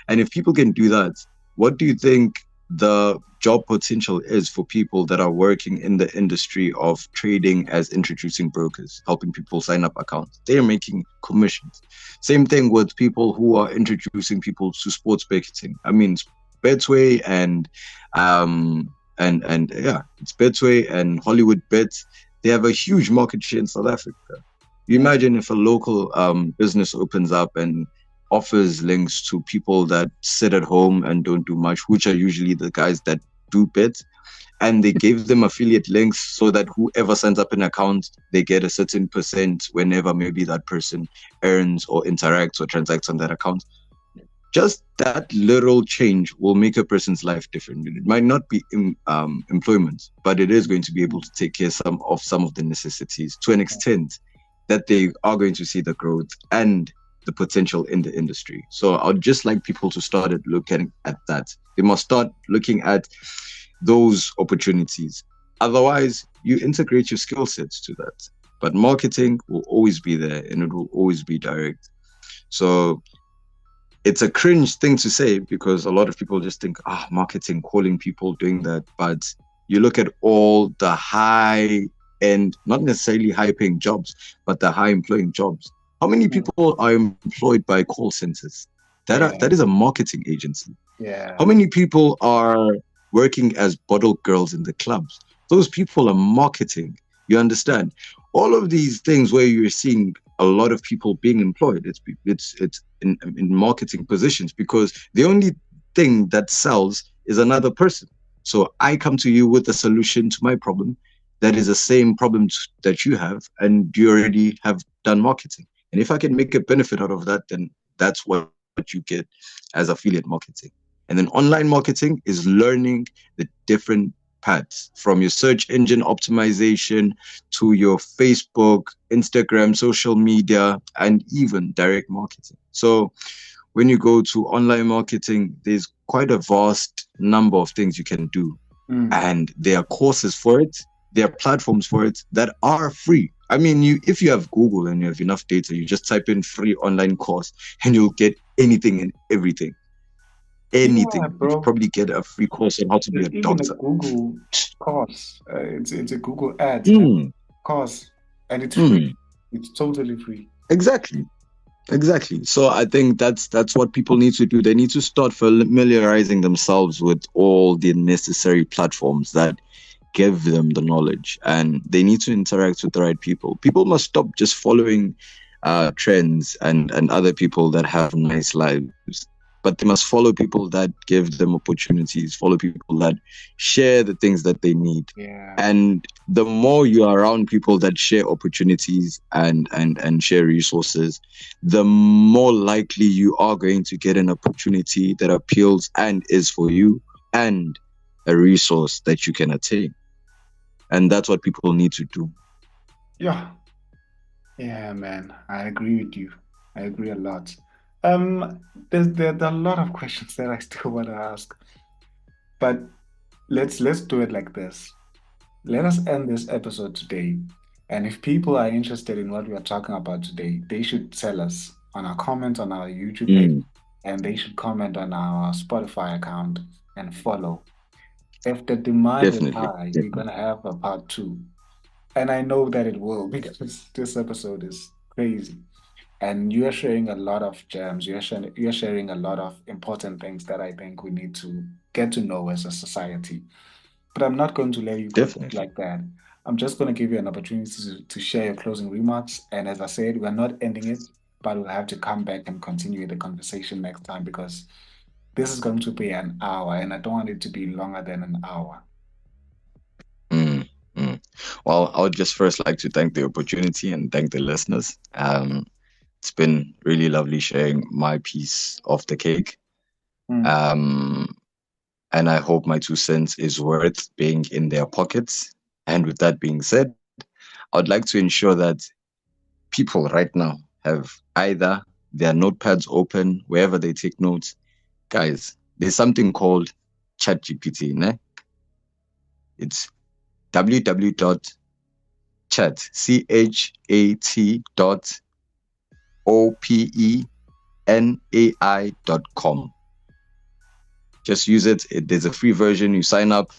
And if people can do that, what do you think the job potential is for people that are working in the industry of trading as introducing brokers, helping people sign up accounts? They're making commissions. Same thing with people who are introducing people to sports betting. I mean, Betway and yeah, it's Betway and Hollywood Bets. They have a huge market share in South Africa. You Hmm. imagine if a local business opens up and offers links to people that sit at home and don't do much, which are usually the guys that do bets, and they gave them affiliate links so that whoever signs up an account, they get a certain percent whenever maybe that person earns or interacts or transacts on that account. Just that little change will make a person's life different. It might not be employment, but it is going to be able to take care some of the necessities to an extent that they are going to see the growth and the potential in the industry. So I'd just like people to start looking at that. They must start looking at those opportunities. Otherwise, you integrate your skill sets to that. But marketing will always be there, and it will always be direct. So it's a cringe thing to say, because a lot of people just think, marketing, calling people, doing that. But you look at all the high end, not necessarily high paying jobs, but the high employing jobs. How many Hmm. people are employed by call centers? Yeah. That is a marketing agency. How Yeah. many people are working as bottle girls in the clubs? Those people are marketing. You understand? All of these things where you're seeing a lot of people being employed, it's in marketing positions, because the only thing that sells is another person. So I come to you with a solution to my problem that is the same problem that you have, and you already have done marketing. And if I can make a benefit out of that, then that's what you get as affiliate marketing. And then online marketing is learning the different paths, from your search engine optimization to your Facebook, Instagram, social media, and even direct marketing. So when you go to online marketing, there's quite a vast number of things you can do. Mm. And there are courses for it, there are platforms for it that are free. I mean, if you have Google and you have enough data, you just type in free online course and you'll get anything and everything. Yeah, Anything. You could bro. probably get a free course on how to be There's a even a doctor. Google course. It's a Google Ads Mm, course, and it's free. mm, It's totally free. exactly. Exactly. So I think that's what people need to do. They need to start familiarizing themselves with all the necessary platforms that give them the knowledge, and they need to interact with the right people. People must stop just following trends and other people that have nice lives, but they must follow people that give them opportunities, follow people that share the things that they need. Yeah. And the more you are around people that share opportunities and share resources, the more likely you are going to get an opportunity that appeals and is for you, and a resource that you can attain. And that's what people need to do. Yeah. Yeah, man. I agree with you. I agree a lot. There are a lot of questions that I still want to ask, but let's do it like this. Let us end this episode today. And if people are interested in what we are talking about today, they should tell us on our comment on our YouTube page, Mm, and they should comment on our Spotify account and follow. If the demand is definitely, high, we're definitely. gonna have a part two. And I know that it will because this episode is crazy. And you're sharing a lot of gems. You're sharing a lot of important things that I think we need to get to know as a society. But I'm not going to let you go just Definitely. like that. I'm just going to give you an opportunity to share your closing remarks. And as I said, we're not ending it, but we'll have to come back and continue the conversation next time because this is going to be an hour, and I don't want it to be longer than an hour. Mm, mm. Well, I would just first like to thank the opportunity and thank the listeners. It's been really lovely sharing my piece of the cake. Mm. Um, and I hope my 2 cents is worth being in their pockets. And with that being said, I would like to ensure that people right now have either their notepads open wherever they take notes. Guys, there's something called ChatGPT, ne? It's www.chat, CHAT.OPENAI.com. Just use it. There's a free version. You sign up.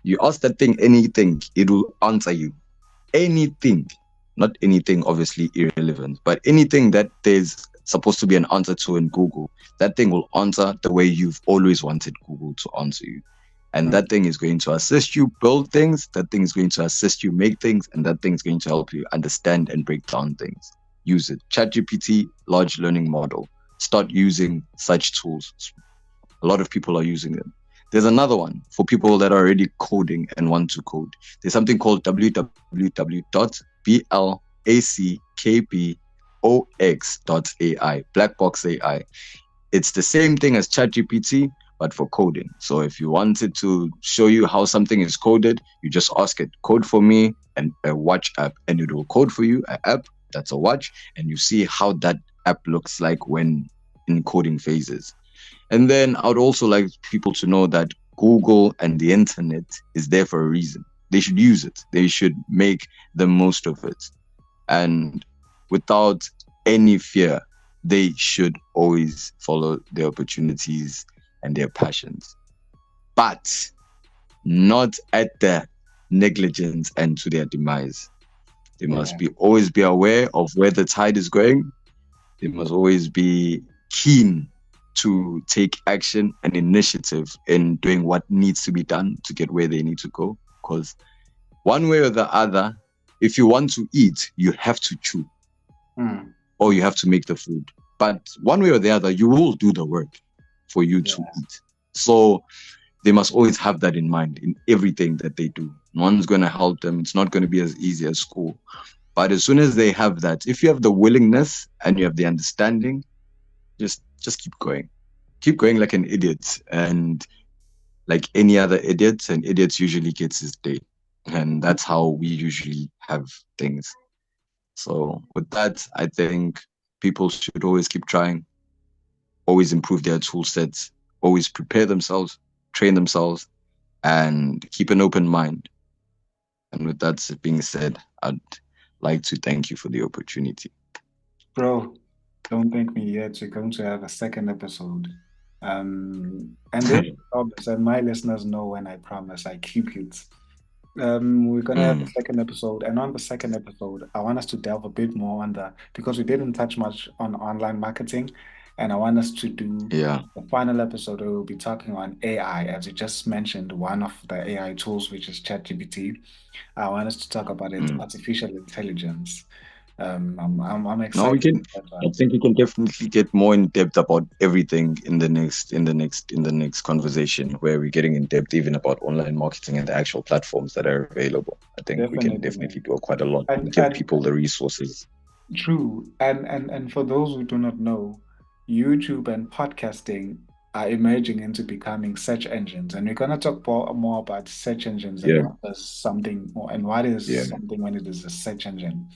You ask that thing anything, it will answer you. Anything, not anything obviously irrelevant, but anything that there's supposed to be an answer to in Google, that thing will answer the way you've always wanted Google to answer you. And Mm. that thing is going to assist you build things, that thing is going to assist you make things, and that thing is going to help you understand and break down things. Use it. ChatGPT, large learning model. Start using such tools. A lot of people are using them. There's another one for people that are already coding and want to code. There's something called www.blackbox.ai, Black Box AI. It's the same thing as ChatGPT, but for coding. So if you wanted to show you how something is coded, you just ask it, code for me and a watch app, and it will code for you an app that's a watch, and you see how that app looks like when in coding phases. And then I would also like people to know that Google and the internet is there for a reason. They should use it. They should make the most of it. And without any fear, they should always follow their opportunities and their passions. But not at the negligence and to their demise. They must Yeah. be always be aware of where the tide is going. They must always be keen to take action and initiative in doing what needs to be done to get where they need to go. Because one way or the other, if you want to eat, you have to chew Mm. or you have to make the food. But one way or the other, you will do the work for you to Yeah. eat. So they must always have that in mind in everything that they do. No one's going to help them. It's not going to be as easy as school. But as soon as they have that, if you have the willingness and you have the understanding, just keep going. Keep going like an idiot. And like any other idiot, an idiot usually gets his day. And that's how we usually have things. So with that, I think people should always keep trying, always improve their tool sets, always prepare themselves, train themselves, and keep an open mind. And with that being said, I'd like to thank you for the opportunity. Bro, don't thank me yet. You're going to have a second episode. And this promise, and my listeners know when I promise, I keep it. We're gonna have a second episode, and on the second episode, I want us to delve a bit more on because we didn't touch much on online marketing, and I want us to do Yeah. the final episode where we'll be talking on AI, as you just mentioned, one of the AI tools, which is ChatGPT. I want us to talk about it, artificial intelligence. I'm No, we excited can. for that I one. think we can definitely get more in depth about everything in the next conversation, where we're getting in depth even about online marketing and the actual platforms that are available. I think we can Definitely, definitely man. do quite a lot and give And people the resources. true. And for those who do not know, YouTube and podcasting are emerging into becoming search engines. And we're gonna talk more about search engines and Yeah, what does something and what is yeah, something when it is a search engine.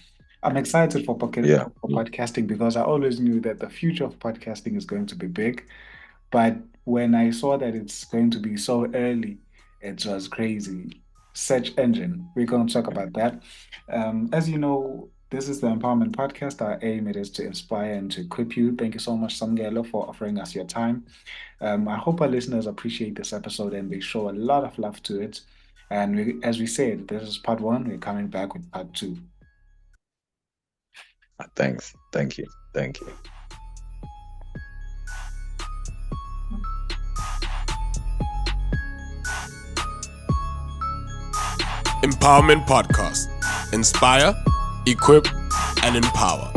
I'm excited for yeah, podcasting because I always knew that the future of podcasting is going to be big. But when I saw that it's going to be so early, it was crazy. Search engine. We're going to talk about that. As you know, this is the Empowerment Podcast. Our aim it is to inspire and to equip you. Thank you so much, Samkelo, for offering us your time. I hope our listeners appreciate this episode and they show a lot of love to it. And as we said, this is part one. We're coming back with part two. thanks. Thank you. Empowerment Podcast. Inspire, equip, and empower.